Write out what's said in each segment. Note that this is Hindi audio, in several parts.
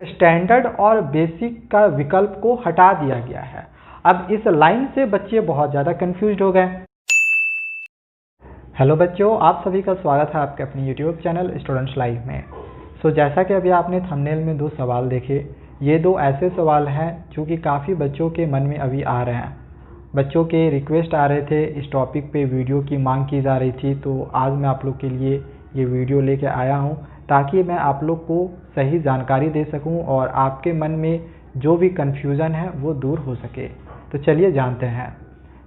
स्टैंडर्ड और बेसिक का विकल्प को हटा दिया गया है। अब इस लाइन से बच्चे बहुत ज़्यादा कंफ्यूज हो गए। हेलो बच्चों, आप सभी का स्वागत है आपके अपने यूट्यूब चैनल स्टूडेंट्स लाइव में। जैसा कि अभी आपने थंबनेल में दो सवाल देखे, ये दो ऐसे सवाल हैं जो कि काफ़ी बच्चों के मन में अभी आ रहे हैं। बच्चों के रिक्वेस्ट आ रहे थे, इस टॉपिक पे वीडियो की मांग की जा रही थी, तो आज मैं आप लोग के लिए ये वीडियो लेके आया हूँ ताकि मैं आप लोग को सही जानकारी दे सकूँ और आपके मन में जो भी कन्फ्यूज़न है वो दूर हो सके। तो चलिए जानते हैं।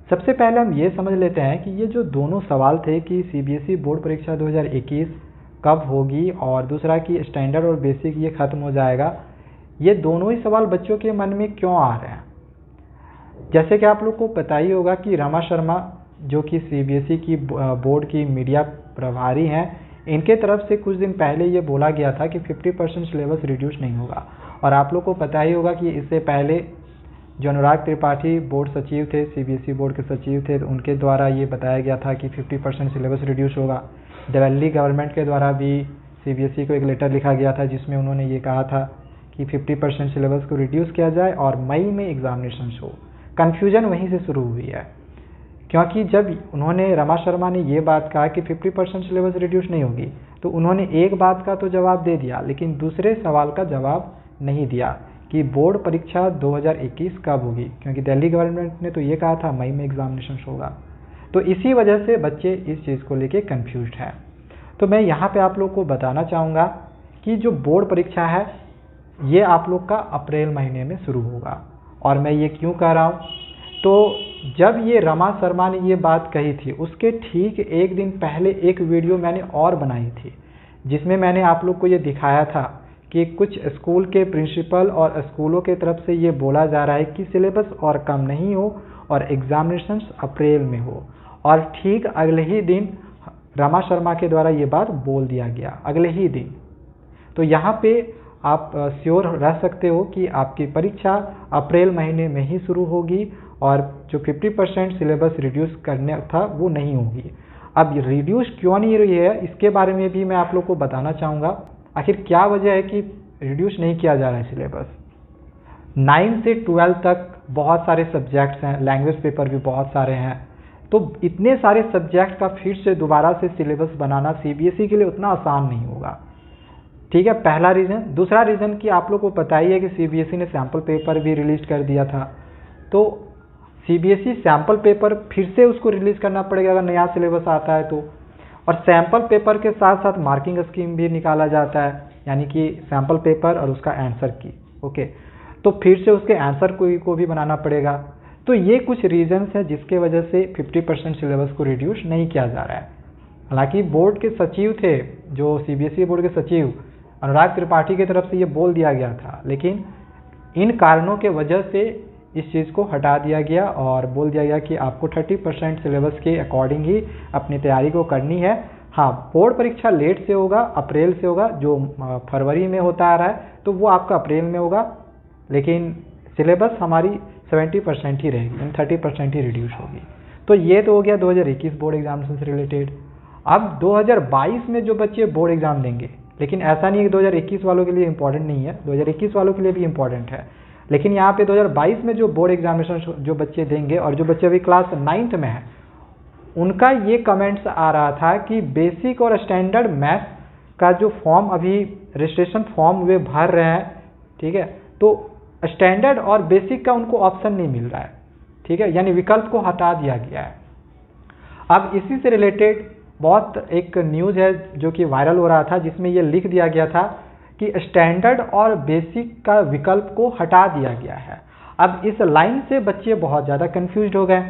सबसे पहले हम ये समझ लेते हैं कि ये जो दोनों सवाल थे कि सीबीएसई बोर्ड परीक्षा 2021 कब होगी और दूसरा कि स्टैंडर्ड और बेसिक ये ख़त्म हो जाएगा, ये दोनों ही सवाल बच्चों के मन में क्यों आ रहे हैं। जैसे कि आप लोग को पता ही होगा कि रमा शर्मा जो कि सीबीएसई की बोर्ड की मीडिया प्रभारी हैं, इनके तरफ से कुछ दिन पहले ये बोला गया था कि 50% सिलेबस रिड्यूस नहीं होगा। और आप लोग को पता ही होगा कि इससे पहले जो अनुराग त्रिपाठी बोर्ड सचिव थे, सीबीएसई बोर्ड के सचिव थे, तो उनके द्वारा ये बताया गया था कि 50% सिलेबस रिड्यूस होगा। दिल्ली गवर्नमेंट के द्वारा भी सीबीएसई को एक लेटर लिखा गया था जिसमें उन्होंने ये कहा था कि 50% सिलेबस को रिड्यूस किया जाए और मई में एग्जामिनेशन हो। कन्फ्यूजन वहीं से शुरू हुई है, क्योंकि जब उन्होंने रमा शर्मा ने ये बात कहा कि 50% सिलेबस रिड्यूस नहीं होगी, तो उन्होंने एक बात का तो जवाब दे दिया, लेकिन दूसरे सवाल का जवाब नहीं दिया कि बोर्ड परीक्षा 2021 कब होगी, क्योंकि दिल्ली गवर्नमेंट ने तो ये कहा था मई में एग्जामिनेशन होगा। तो इसी वजह से बच्चे इस चीज़ को लेके कंफ्यूज्ड हैं। तो मैं यहाँ पे आप लोग को बताना चाहूँगा कि जो बोर्ड परीक्षा है ये आप लोग का अप्रैल महीने में शुरू होगा। और मैं ये क्यों कह रहा हूँ, तो जब ये रमा शर्मा ने ये बात कही थी उसके ठीक एक दिन पहले एक वीडियो मैंने और बनाई थी जिसमें मैंने आप लोग को ये दिखाया था कि कुछ स्कूल के प्रिंसिपल और स्कूलों के तरफ से ये बोला जा रहा है कि सिलेबस और कम नहीं हो और एग्जामिनेशन अप्रैल में हो। और ठीक अगले ही दिन रमा शर्मा के द्वारा ये बात बोल दिया गया, अगले ही दिन। तो यहाँ पे आप श्योर रह सकते हो कि आपकी परीक्षा अप्रैल महीने में ही शुरू होगी और जो 50% सिलेबस रिड्यूस करने था वो नहीं होगी। अब रिड्यूस क्यों नहीं रही है इसके बारे में भी मैं आप लोग को बताना चाहूँगा। आखिर क्या वजह है कि रिड्यूस नहीं किया जा रहा है सिलेबस। 9 से 12 तक बहुत सारे सब्जेक्ट्स हैं, लैंग्वेज पेपर भी बहुत सारे हैं, तो इतने सारे सब्जेक्ट का फिर से दोबारा से सिलेबस बनाना सीबीएसई के लिए उतना आसान नहीं होगा। ठीक है, पहला रीज़न। दूसरा रीज़न कि आप लोग को पता ही है कि सीबीएसई ने सैम्पल पेपर भी रिलीज कर दिया था, तो सीबीएसई सैम्पल पेपर फिर से उसको रिलीज़ करना पड़ेगा अगर नया सिलेबस आता है तो। और सैम्पल पेपर के साथ साथ मार्किंग स्कीम भी निकाला जाता है, यानी कि सैम्पल पेपर और उसका आंसर की। ओके, तो फिर से उसके आंसर को भी बनाना पड़ेगा। तो ये कुछ रीजंस हैं जिसके वजह से 50% सिलेबस को रिड्यूस नहीं किया जा रहा है। हालांकि बोर्ड के सचिव थे, जो सीबीएसई बोर्ड के सचिव अनुराग त्रिपाठी की तरफ से ये बोल दिया गया था, लेकिन इन कारणों के वजह से इस चीज़ को हटा दिया गया और बोल दिया गया कि आपको 30% सिलेबस के अकॉर्डिंग ही अपनी तैयारी को करनी है। हाँ, बोर्ड परीक्षा लेट से होगा, अप्रैल से होगा, जो फरवरी में होता आ रहा है तो वो आपका अप्रैल में होगा, लेकिन सिलेबस हमारी 70% ही रहेगी, यानी 30% ही रिड्यूस होगी। तो ये तो हो गया 2021 बोर्ड एग्जामिनेशन से रिलेटेड। अब 2022 में जो बच्चे बोर्ड एग्जाम देंगे, लेकिन ऐसा नहीं है कि 2021 वालों के लिए इंपॉर्टेंट नहीं है, 2021 वालों के लिए भी इंपॉर्टेंट है, लेकिन यहाँ पे 2022 में जो बोर्ड एग्जामिनेशन जो बच्चे देंगे और जो बच्चे अभी क्लास 9th में हैं, उनका ये कमेंट्स आ रहा था कि बेसिक और स्टैंडर्ड मैथ का जो फॉर्म अभी रजिस्ट्रेशन फॉर्म वे भर रहे हैं, ठीक है, तो स्टैंडर्ड और बेसिक का उनको ऑप्शन नहीं मिल रहा है, ठीक है, यानी विकल्प को हटा दिया गया है। अब इसी से रिलेटेड बहुत एक न्यूज़ है जो कि वायरल हो रहा था, जिसमें ये लिख दिया गया था कि स्टैंडर्ड और बेसिक का विकल्प को हटा दिया गया है। अब इस लाइन से बच्चे बहुत ज़्यादा कंफ्यूज हो गए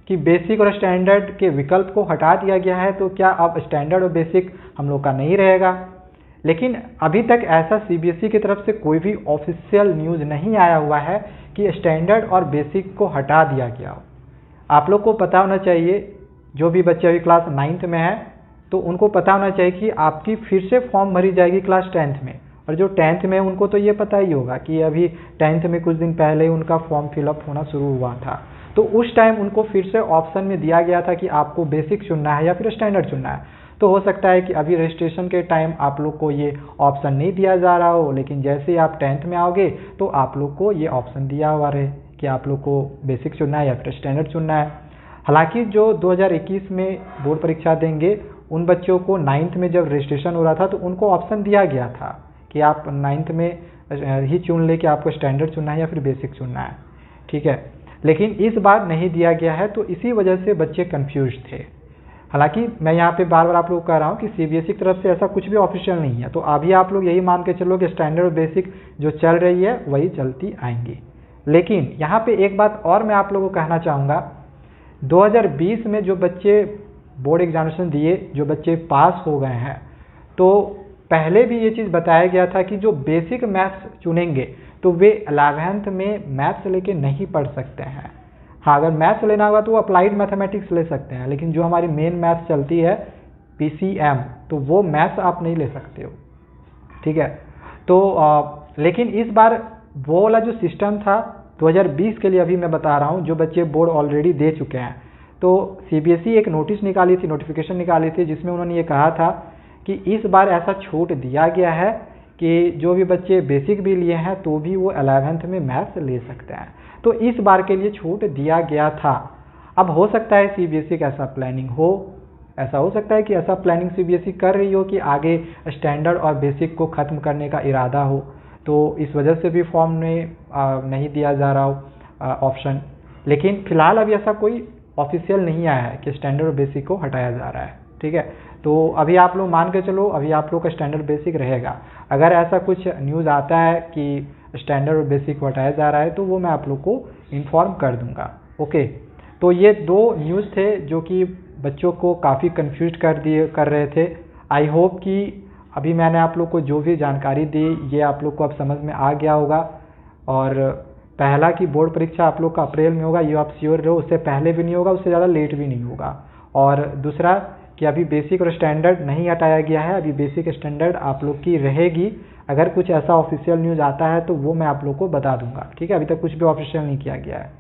कि बेसिक और स्टैंडर्ड के विकल्प को हटा दिया गया है, तो क्या अब स्टैंडर्ड और बेसिक हम लोग का नहीं रहेगा। लेकिन अभी तक ऐसा सीबीएसई की तरफ से कोई भी ऑफिशियल न्यूज़ नहीं आया हुआ है कि स्टैंडर्ड और बेसिक को हटा दिया गया हो। आप लोग को पता होना चाहिए, जो भी बच्चे अभी क्लास 9th में है तो उनको पता होना चाहिए कि आपकी फिर से फॉर्म भरी जाएगी क्लास 10th में, और जो 10th में उनको तो ये पता ही होगा कि अभी 10th में कुछ दिन पहले ही उनका फॉर्म फिलअप होना शुरू हुआ था, तो उस टाइम उनको फिर से ऑप्शन में दिया गया था कि आपको बेसिक चुनना है या फिर स्टैंडर्ड चुनना है। तो हो सकता है कि अभी रजिस्ट्रेशन के टाइम आप लोग को ये ऑप्शन नहीं दिया जा रहा हो, लेकिन जैसे ही आप 10th में आओगे तो आप लोग को ये ऑप्शन दिया हुआ रहे कि आप लोग को बेसिक चुनना है या फिर स्टैंडर्ड चुनना है। हालांकि जो 2021 में बोर्ड परीक्षा देंगे उन बच्चों को 9th में जब रजिस्ट्रेशन हो रहा था तो उनको ऑप्शन दिया गया था कि आप 9th में ही चुन ले कि आपको स्टैंडर्ड चुनना है या फिर बेसिक चुनना है, ठीक है। लेकिन इस बार नहीं दिया गया है, तो इसी वजह से बच्चे कंफ्यूज थे। हालांकि मैं यहाँ पे बार बार आप लोग कह रहा हूँ कि सीबीएसई की तरफ से ऐसा कुछ भी ऑफिशियल नहीं है, तो अभी आप लोग यही मान के चलो कि स्टैंडर्ड और बेसिक जो चल रही है वही चलती आएंगी। लेकिन यहाँ पे एक बात और मैं आप लोगों को कहना चाहूँगा, 2020 में जो बच्चे बोर्ड एग्जामिनेशन दिए, जो बच्चे पास हो गए हैं, तो पहले भी ये चीज़ बताया गया था कि जो बेसिक मैथ्स चुनेंगे तो वे 11th में मैथ्स लेके नहीं पढ़ सकते हैं। हाँ, अगर मैथ्स लेना होगा तो वो अप्लाइड मैथमेटिक्स ले सकते हैं, लेकिन जो हमारी मेन मैथ्स चलती है पीसीएम, तो वो मैथ्स आप नहीं ले सकते हो, ठीक है। तो लेकिन इस बार वो वाला जो सिस्टम था 2020 के लिए, अभी मैं बता रहा हूँ, जो बच्चे बोर्ड ऑलरेडी दे चुके हैं, तो सीबीएसई एक नोटिस निकाली थी, नोटिफिकेशन निकाली थी, जिसमें उन्होंने ये कहा था कि इस बार ऐसा छूट दिया गया है कि जो भी बच्चे बेसिक भी लिए हैं तो भी वो 11th में मैथ्स ले सकते हैं। तो इस बार के लिए छूट दिया गया था। अब हो सकता है सीबीएसई का ऐसा प्लानिंग हो, ऐसा हो सकता है कि ऐसा प्लानिंग सीबीएसई कर रही हो कि आगे स्टैंडर्ड और बेसिक को ख़त्म करने का इरादा हो, तो इस वजह से भी फॉर्म में नहीं दिया जा रहा हो ऑप्शन। लेकिन फिलहाल अभी ऐसा कोई ऑफिशियल नहीं आया है कि स्टैंडर्ड और बेसिक को हटाया जा रहा है, ठीक है। तो अभी आप लोग मान के चलो, अभी आप लोग का स्टैंडर्ड बेसिक रहेगा। अगर ऐसा कुछ न्यूज़ आता है कि स्टैंडर्ड और बेसिक को हटाया जा रहा है तो वो मैं आप लोग को इन्फॉर्म कर दूंगा, ओके। तो ये दो न्यूज़ थे जो कि बच्चों को काफ़ी कंफ्यूज कर रहे थे। आई होप कि अभी मैंने आप लोग को जो भी जानकारी दी ये आप लोग को अब समझ में आ गया होगा। और पहला कि बोर्ड परीक्षा आप लोग का अप्रैल में होगा, ये आप श्योर रहो, उससे पहले भी नहीं होगा, उससे ज़्यादा लेट भी नहीं होगा। और दूसरा कि अभी बेसिक और स्टैंडर्ड नहीं हटाया गया है, अभी बेसिक स्टैंडर्ड आप लोग की रहेगी। अगर कुछ ऐसा ऑफिशियल न्यूज़ आता है तो वो मैं आप लोग को बता दूंगा, ठीक है। अभी तक कुछ भी ऑफिशियल नहीं किया गया है।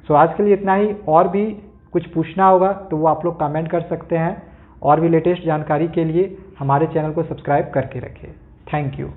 सो आज के लिए इतना ही। और भी कुछ पूछना होगा तो वो आप लोग कमेंट कर सकते हैं। और भी लेटेस्ट जानकारी के लिए हमारे चैनल को सब्सक्राइब करके रखें। Thank you.